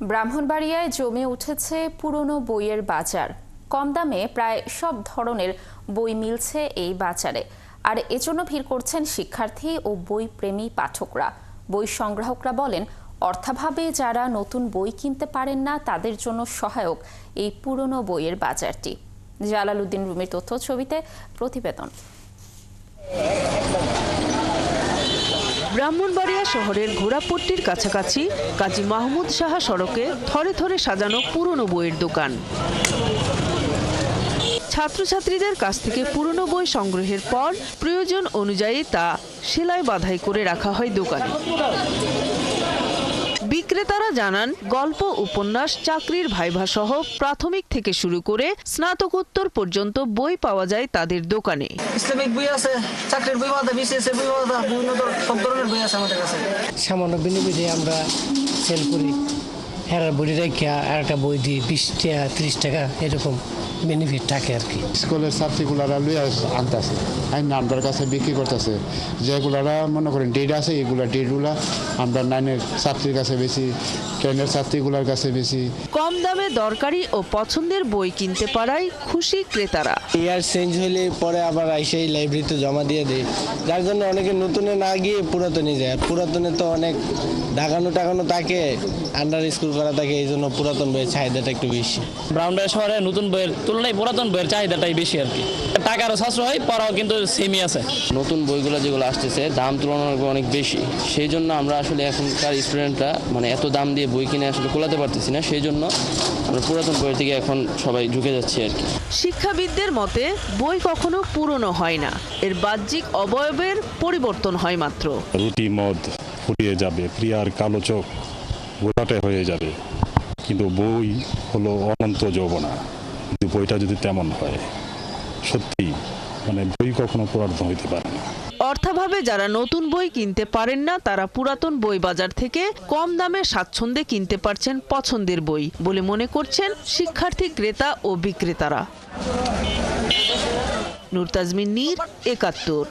ব্রাহ্মণবাড়িয়ায় জমে উঠেছে পুরনো বইয়ের বাজার। কম দামে প্রায় সব ধরনের বই মিলছে এই বাজারে, আর এজন্য ভিড় করছেন শিক্ষার্থী ও বই প্রেমী পাঠকরা। বই সংগ্রাহকরা বলেন, অর্থাভাবে যারা নতুন বই কিনতে পারেন না তাদের জন্য সহায়ক এই পুরনো বইয়ের বাজারটি। জালালউদ্দিন রুমির তথ্য ছবিতে প্রতিবেদন। ব্রাহ্মণবাড়িয়া শহরের ঘোড়াপট্টির কাছাকাছি কাজী মাহমুদ সাহা সড়কে থরে থরে সাজানো পুরনো বইয়ের দোকান। ছাত্রছাত্রীদের কাছ থেকে পুরনো বই সংগ্রহের পর প্রয়োজন অনুযায়ী তা সেলাই বাঁধাই করে রাখা হয় দোকানে। বিক্রেতারা জানান, গল্প, উপন্যাস, চাকরির ভাইভা সহ প্রাথমিক থেকে শুরু করে স্নাতকোত্তর পর্যন্ত বই পাওয়া যায় তাদের দোকানে। ইসলামিক বই আছে, চাকরির বই পাওয়া যায়, বিসিএস এর বই পাওয়া যায়, বিভিন্ন সব ধরনের বই আছে আমাদের কাছে। সামান্য বিনিময়ে আমরা সেল করি। হেরার বই রেখে আর একটা বই দিই 20 টাকা 30 টাকা এরকম বেনিফিট থাকে আর কি। স্কুলের ছাত্রীগুলারা লুই আনতেছে, আমাদের কাছে বিক্রি করতেছে। যেগুলারা মনে করেন ডেট আছে, এগুলা ডেটগুলা আমরা 9-এর ছাত্রীর কাছে বেশি, 10-এর ছাত্রীগুলার কাছে বেশি। কম দামে দরকারি ও পছন্দের বই কিনতে পারায় খুশি ক্রেতারা। ইয়ার চেঞ্জ হলে পরে আবার আইসেই লাইব্রেরিতে জমা দিয়ে দেয়, যার জন্য অনেকে নতুনে না গিয়ে পুরাতনে যায়। আর পুরাতনে তো অনেক টাকানো থাকে, আন্ডার স্কুল করা থাকে, এই জন্য পুরাতন বইয়ের চাহিদাটা একটু বেশি। ব্রাহ্মণবাড়িয়া শহরে নতুন বইয়ের তুলনায় পুরাতন বইয়ের চাহিদাটাই বেশি আর কি। টাকারও সাশ্রয়, পড়াও কিন্তু সেমই আছে। নতুন বইগুলো যেগুলো আসতেছে দাম তুলনামূলক অনেক বেশি, সেই জন্য আমরা আসলে এখনকার স্টুডেন্টরা এত দাম দিয়ে বই কিনে আসলে কোলাতে পারতেছি না, সেই জন্য আমরা পুরাতন বইয়ের দিকে এখন সবাই ঝুঁকে যাচ্ছি আর কি। শিক্ষাবিদদের মতে, বই কখনো পুরনো হয় না, এর বাহ্যিক অবয়বের পরিবর্তন হয় মাত্র। রুটি মদ ফুরিয়ে যাবে, প্রিয়ার কালো চোখ গোলাটে হয়ে যাবে, কিন্তু বই হলো অনন্ত যৌবনা। কিন্তু বইটা যদি তেমন হয়, সত্যি বই কখনো পুরাতন হইতে পারে না। অর্থাভাবে যারা নতুন বই কিনতে পারেন না তারা পুরাতন বই বাজার থেকে কম দামে স্বাচ্ছন্দ্যে কিনতে পারছেন পছন্দের বই বলে মনে করছেন শিক্ষার্থী, ক্রেতা ও বিক্রেতারা। নূর তাজমিন নীর, ৭১।